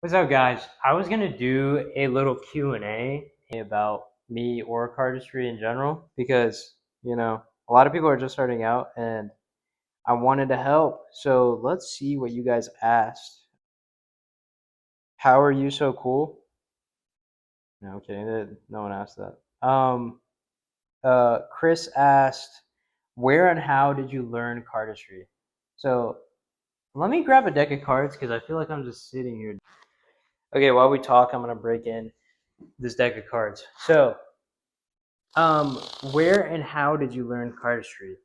What's up, guys? I was gonna do a little Q&A about me or cardistry in general because, a lot of people are just starting out and I wanted to help. So let's see what you guys asked. How are you so cool? No, I'm kidding. No one asked that. Chris asked, where and how did you learn cardistry? So let me grab a deck of cards because I feel like I'm just sitting here. Okay, while we talk, I'm gonna break in this deck of cards. So Um, where and how did you learn cardistry?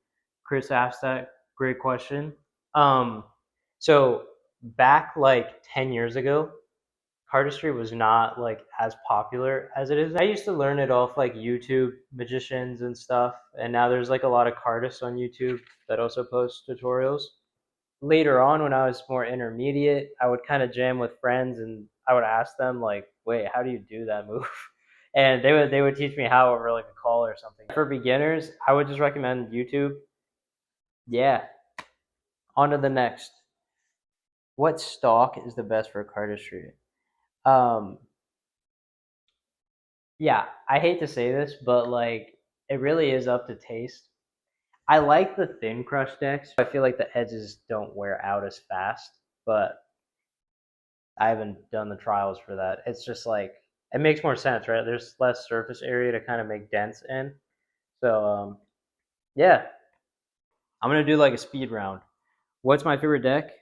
Chris asked that. Great question. Um, so back like 10 years ago, cardistry was not like as popular as it is. I used to learn it off like YouTube magicians and stuff, and now there's like a lot of cardists on YouTube that also post tutorials. Later on, when I was more intermediate, I would kind of jam with friends and I would ask them like, "Wait, how do you do that move?" And they would teach me how over like a call or something. For beginners, I would just recommend YouTube. Yeah. On to the next. What stock is the best for cardistry? Um, yeah, I hate to say this, but like it really is up to taste. I like the thin crush decks. I feel like the edges don't wear out as fast, but I haven't done the trials for that. It's just like it makes more sense, right? There's less surface area to kind of make dents in. So yeah, I'm gonna do like a speed round. What's my favorite deck?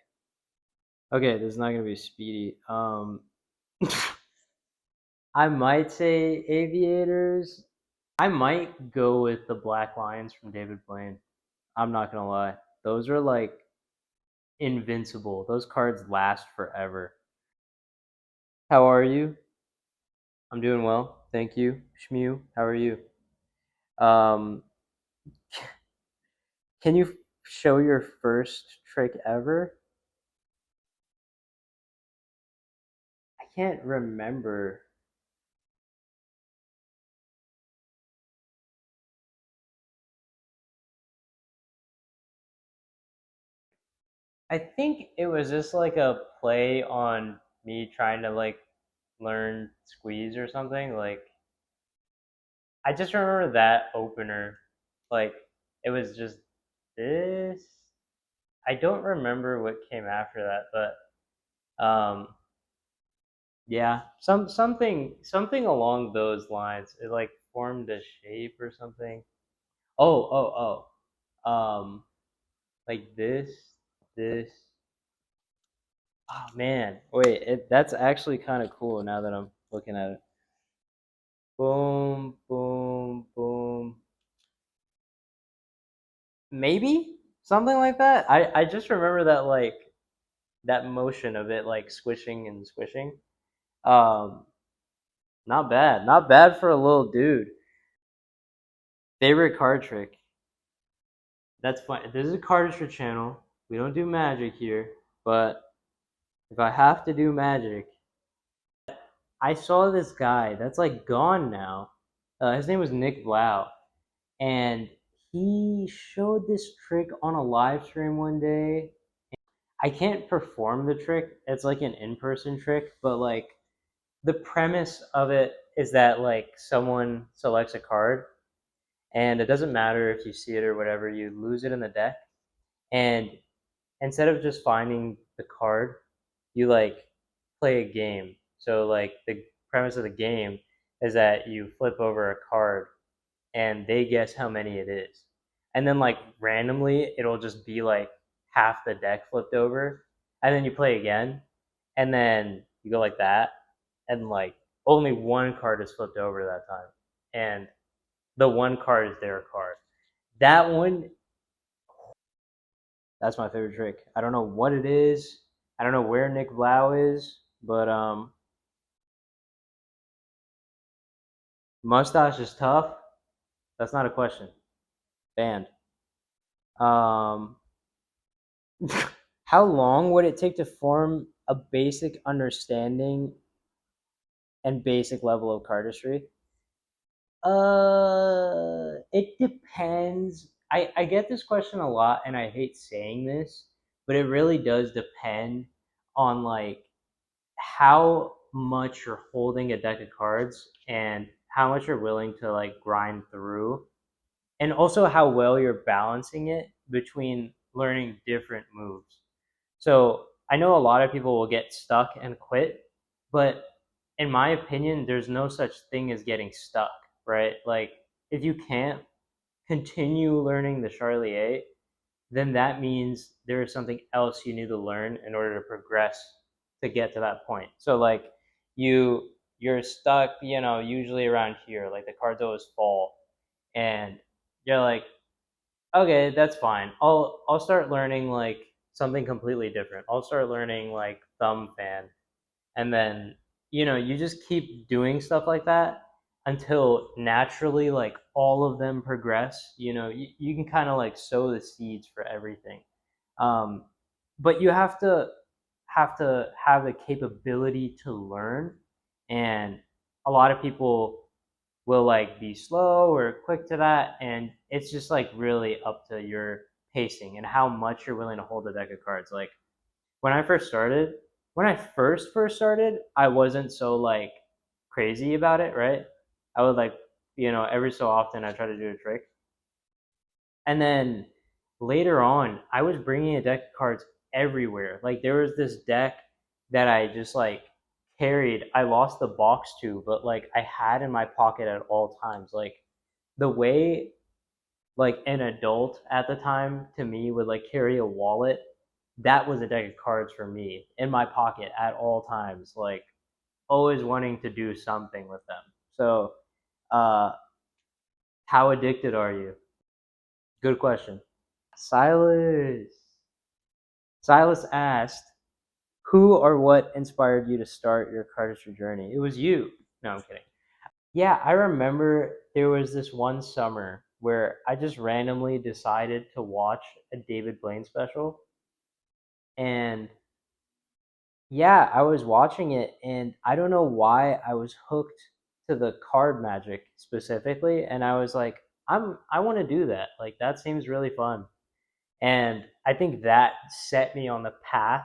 Okay, this is not gonna be speedy. I might say Aviators. I might go with the Black Lions from David Blaine. I'm not gonna lie. Those are like invincible. Those cards last forever. How are you? I'm doing well. Thank you. Shmew, how are you? Um, can you show your first trick ever? I can't remember. I think it was just like a play on me trying to like learn squeeze or something. Like I just remember that opener. Like it was just this. I don't remember what came after that, but yeah, something along those lines. It like formed a shape or something. Oh, like this. Oh man, wait, that's actually kind of cool now that I'm looking at it. Boom, boom, boom. Maybe something like that. I just remember that like that motion of it like squishing and squishing. Um, not bad, not bad for a little dude. Favorite card trick. That's fine. This is a cardistry channel. We don't do magic here, but if I have to do magic, I saw this guy that's like gone now. His name was Nick Blau, and he showed this trick on a live stream one day. I can't perform the trick. It's like an in-person trick, but like the premise of it is that like someone selects a card and it doesn't matter if you see it or whatever, you lose it in the deck. And instead of just finding the card, you like play a game. So like the premise of the game is that you flip over a card and they guess how many it is. And then like randomly it'll just be like half the deck flipped over. And then you play again. And then you go like that. And like only one card is flipped over that time. And the one card is their card. That one, that's my favorite trick. I don't know what it is. I don't know where Nick Blau is, but mustache is tough. That's not a question. Banned. Um, how long would it take to form a basic understanding and basic level of cardistry? It depends. I get this question a lot, and I hate saying this, but it really does depend on like how much you're holding a deck of cards and how much you're willing to like grind through, and also how well you're balancing it between learning different moves. So I know a lot of people will get stuck and quit, but in my opinion, there's no such thing as getting stuck, right? Like if you can't continue learning the Charlier, then that means there is something else you need to learn in order to progress to get to that point. So like you're stuck, usually around here, like the cards always fall, and you're like, okay, that's fine. I'll start learning like something completely different. I'll start learning like thumb fan, and then you just keep doing stuff like that until naturally like all of them progress. You can kind of like sow the seeds for everything, um, but you have the capability to learn, and a lot of people will like be slow or quick to that, and it's just like really up to your pacing and how much you're willing to hold the deck of cards. Like when I first started, when I first started, I wasn't so like crazy about it, right? I would like, every so often I try to do a trick. And then later on, I was bringing a deck of cards everywhere. Like there was this deck that I just like carried. I lost the box to, but like I had in my pocket at all times. Like the way like an adult at the time to me would like carry a wallet, that was a deck of cards for me in my pocket at all times, like always wanting to do something with them. So uh how addicted are you? Good question. Silas asked, who or what inspired you to start your cardistry journey? It was you. No, I'm kidding. Yeah, I remember there was this one summer where I just randomly decided to watch a David Blaine special. And yeah, I was watching it, and I don't know why I was hooked to the card magic specifically. And I was like, I want to do that. Like, that seems really fun. And I think that set me on the path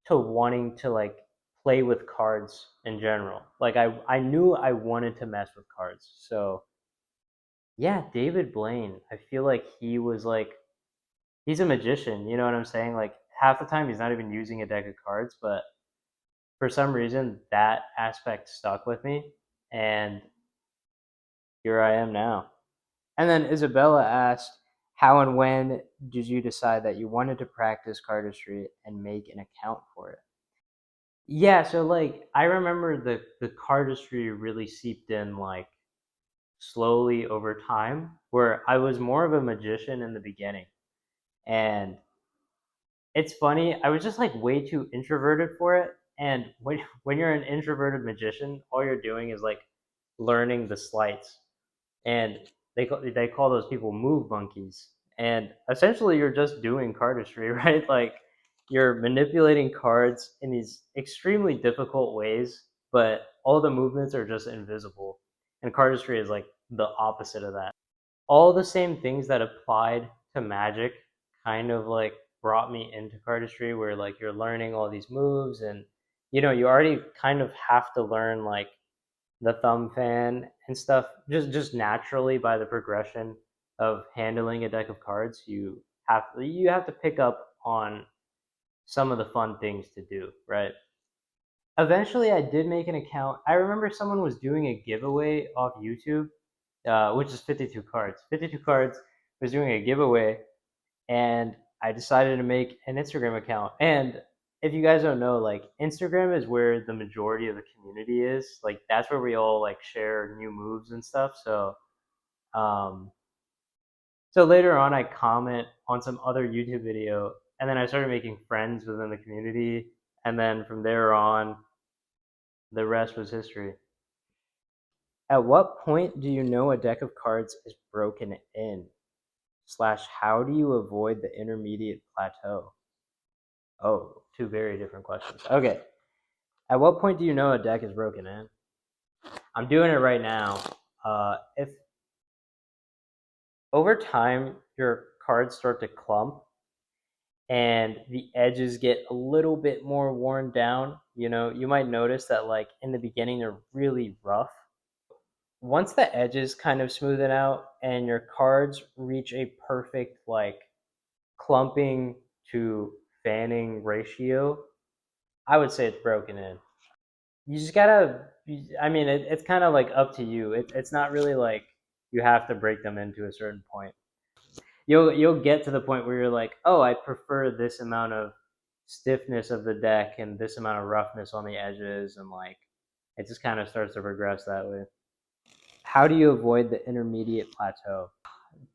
to wanting to like play with cards in general. Like I knew I wanted to mess with cards. So yeah, David Blaine. I feel like he was like he's a magician, you know what I'm saying? Like half the time he's not even using a deck of cards, but for some reason that aspect stuck with me, and here I am now. And then Isabella asked, how and when did you decide that you wanted to practice cardistry and make an account for it? Yeah, so like I remember the cardistry really seeped in like slowly over time, where I was more of a magician in the beginning. And it's funny, I was just like way too introverted for it. And when you're an introverted magician, all you're doing is like learning the sleights. And they call those people move monkeys. And essentially you're just doing cardistry, right? Like you're manipulating cards in these extremely difficult ways, but all the movements are just invisible. And cardistry is like the opposite of that. All the same things that applied to magic kind of like brought me into cardistry, where like you're learning all these moves, and you already kind of have to learn like the thumb fan and stuff just naturally by the progression of handling a deck of cards. You have to pick up on some of the fun things to do, right? Eventually I did make an account. I remember someone was doing a giveaway off YouTube, which is 52 cards. 52 cards was doing a giveaway, and I decided to make an Instagram account. And if you guys don't know, like Instagram is where the majority of the community is. Like that's where we all like share new moves and stuff. Um, so later on, I comment on some other YouTube video, and then I started making friends within the community, and then from there on, the rest was history. At what point do you know a deck of cards is broken in? Slash, how do you avoid the intermediate plateau? Oh, two very different questions. Okay. At what point do you know a deck is broken in? I'm doing it right now. If over time your cards start to clump and the edges get a little bit more worn down, You know, you might notice that like in the beginning they're really rough. Once the edges kind of smoothen out and your cards reach a perfect like clumping to fanning ratio, I would say it's broken in. You just gotta, I mean, it's kind of like up to you. It's not really like you have to break them into a certain point. You'll get to the point where you're like, oh, I prefer this amount of stiffness of the deck and this amount of roughness on the edges, and like it just kind of starts to progress that way. How do you avoid the intermediate plateau?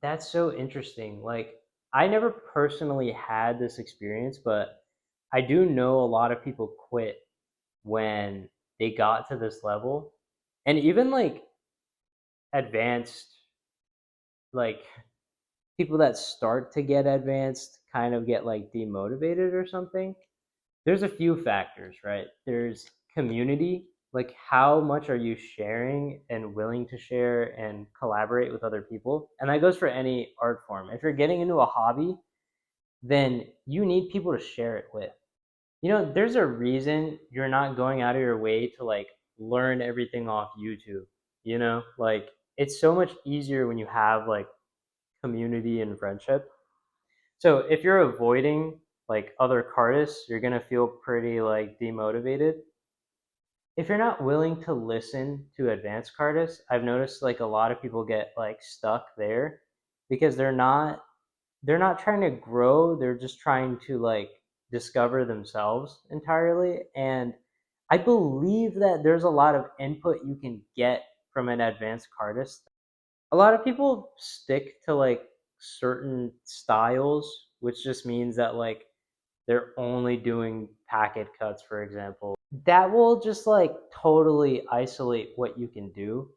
That's so interesting. Like, I never personally had this experience, but I do know a lot of people quit when they got to this level. And even like advanced, like people that start to get advanced kind of get like demotivated or something. There's a few factors, right? There's community, like how much are you sharing and willing to share and collaborate with other people? And that goes for any art form. If you're getting into a hobby, then you need people to share it with. You know, there's a reason you're not going out of your way to like learn everything off YouTube. You know, like it's so much easier when you have like community and friendship. So if you're avoiding like other cardists, you're gonna feel pretty like demotivated. If you're not willing to listen to advanced cardists, I've noticed like a lot of people get like stuck there because they're not trying to grow, they're just trying to like discover themselves entirely. And I believe that there's a lot of input you can get from an advanced cardist. A lot of people stick to like certain styles, which just means that like they're only doing packet cuts, for example. That will just like totally isolate what you can do.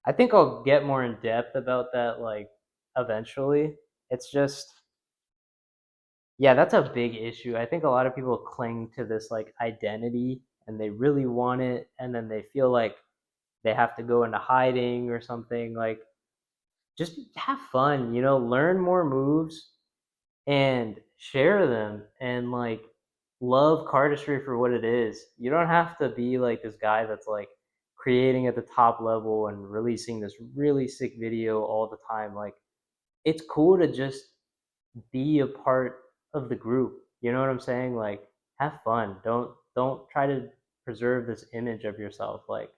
I think I'll get more in depth about that like eventually. It's just, yeah, that's a big issue. I think a lot of people cling to this like identity and they really want it, and then they feel like they have to go into hiding or something. Like, just have fun, you know, learn more moves and share them, and like love cardistry for what it is. You don't have to be like this guy that's like creating at the top level and releasing this really sick video all the time. Like, it's cool to just be a part of the group. You know what I'm saying? Like, have fun. Don't try to preserve this image of yourself. Like,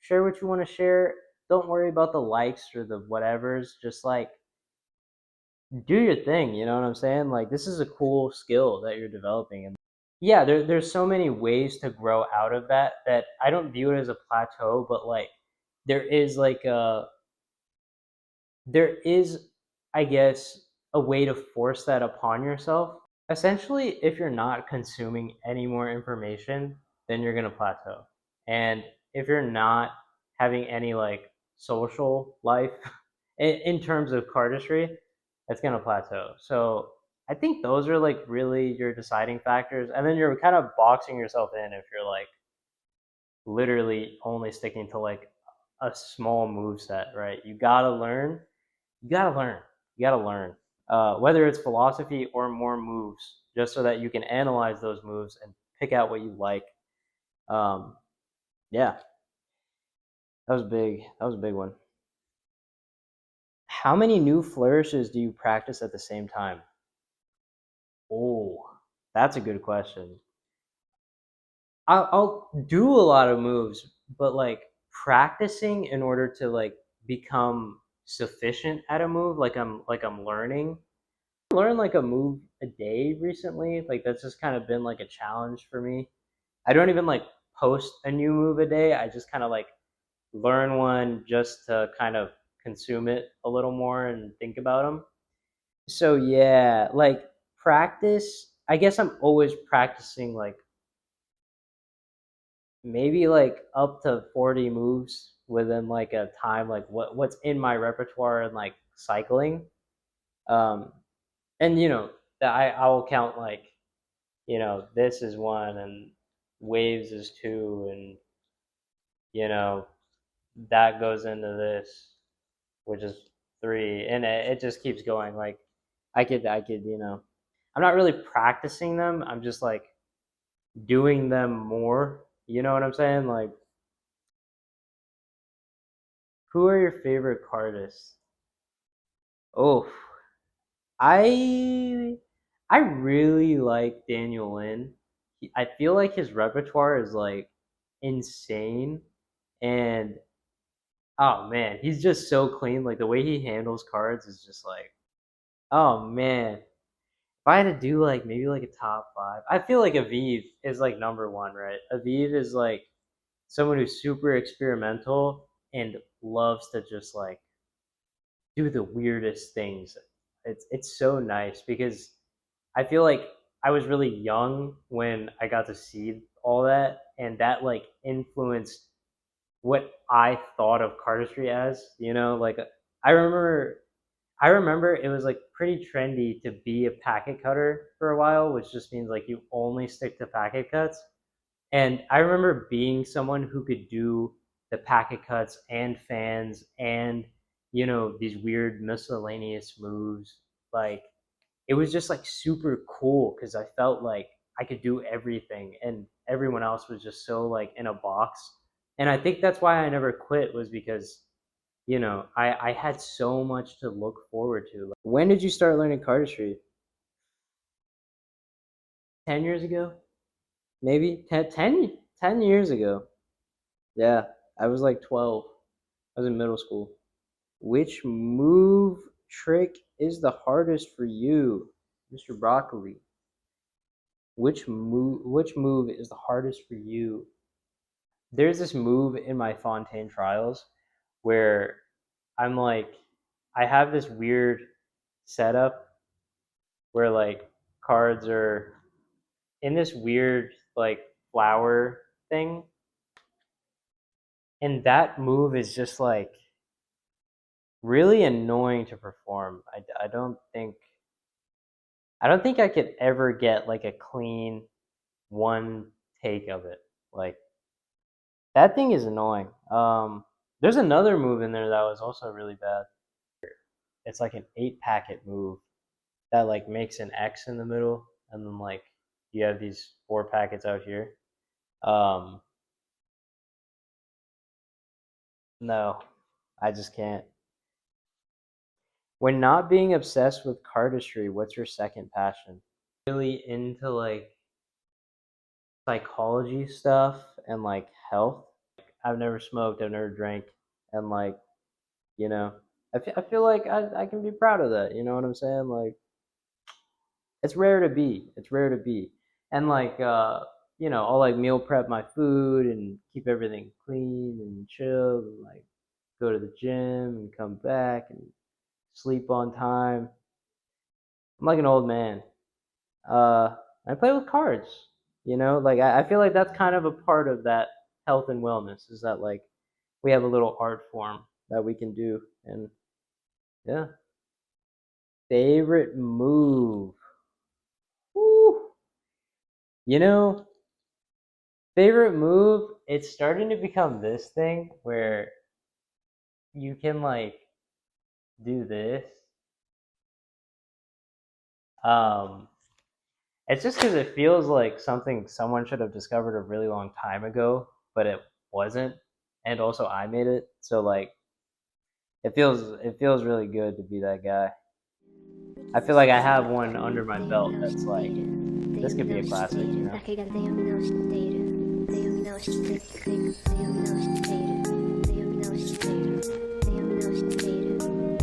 share what you want to share. Don't worry about the likes or the whatevers. Just like do your thing. You know what I'm saying? Like, this is a cool skill that you're developing. And yeah, there's so many ways to grow out of that that I don't view it as a plateau, but like there is like a there is, I guess, a way to force that upon yourself. Essentially, if you're not consuming any more information, then you're going to plateau. And if you're not having any like social life in terms of cardistry, that's going to plateau. So I think those are like really your deciding factors. And then you're kind of boxing yourself in if you're like literally only sticking to like a small move set, right? You gotta learn, you gotta learn. Whether it's philosophy or more moves, just so that you can analyze those moves and pick out what you like. Um, yeah, that was big. That was a big one. How many new flourishes do you practice at the same time? Oh, that's a good question. I'll do a lot of moves, but like practicing in order to like become sufficient at a move, like I'm learning. I learned like a move a day recently. Like that's just kind of been like a challenge for me. I don't even like post a new move a day. I just kind of like learn one just to kind of consume it a little more and think about them. So yeah, like practice. I guess I'm always practicing like maybe like up to 40 moves within like a time, like what's in my repertoire and like cycling. Um and you know that I will count like, you know, this is one and waves is two, and you know that goes into this, which is three, and it just keeps going. Like I could, you know, I'm not really practicing them. I'm just like doing them more. You know what I'm saying? Like, who are your favorite cardists? Oh, I I really like Daniel Lin. I feel like his repertoire is like insane, and oh man, he's just so clean. Like the way he handles cards is just like, oh man. If I had to do like maybe like a top five, I feel like Aviv is like number one, right? Aviv is like someone who's super experimental and loves to just like do the weirdest things. It's so nice because I feel like I was really young when I got to see all that, and that like influenced what I thought of cardistry as. You know, like I remember I remember it was like pretty trendy to be a packet cutter for a while, which just means like you only stick to packet cuts. And I remember being someone who could do the packet cuts and fans and these weird miscellaneous moves. Like it was just like super cool because I felt like I could do everything and everyone else was just so like in a box. And I think that's why I never quit was because I had so much to look forward to. Like, when did you start learning cardistry? 10 years ago? Maybe 10 years ago. Yeah, I was like 12. I was in middle school. Which move trick is the hardest for you, Mr. Broccoli? Which move is the hardest for you? There's this move in my Fontaine trials where I'm like I have this weird setup where like cards are in this weird like flower thing, and that move is just like really annoying to perform. I don't think I could ever get like a clean one take of it. Like that thing is annoying. There's another move in there that was also really bad. It's like an 8 packet move that like makes an X in the middle, and then like you have these 4 packets out here. Um, no, I just can't. When not being obsessed with cardistry, what's your second passion? Really into like psychology stuff and like health. I've never smoked, I've never drank, and like, you know, I feel like I can be proud of that. You know what I'm saying? Like, it's rare to be. It's rare to be. And like, I'll like meal prep my food and keep everything clean and chill and like go to the gym and come back and sleep on time. I'm like an old man. I play with cards. Like I feel like that's kind of a part of that health and wellness is that like we have a little art form that we can do. And yeah, favorite move. Woo. You know, favorite move. It's starting to become this thing where you can like do this. Um, it's just because it feels like something someone should have discovered a really long time ago, but it wasn't. And also, I made it, so like it feels really good to be that guy. I feel like I have one under my belt that's like this could be a classic.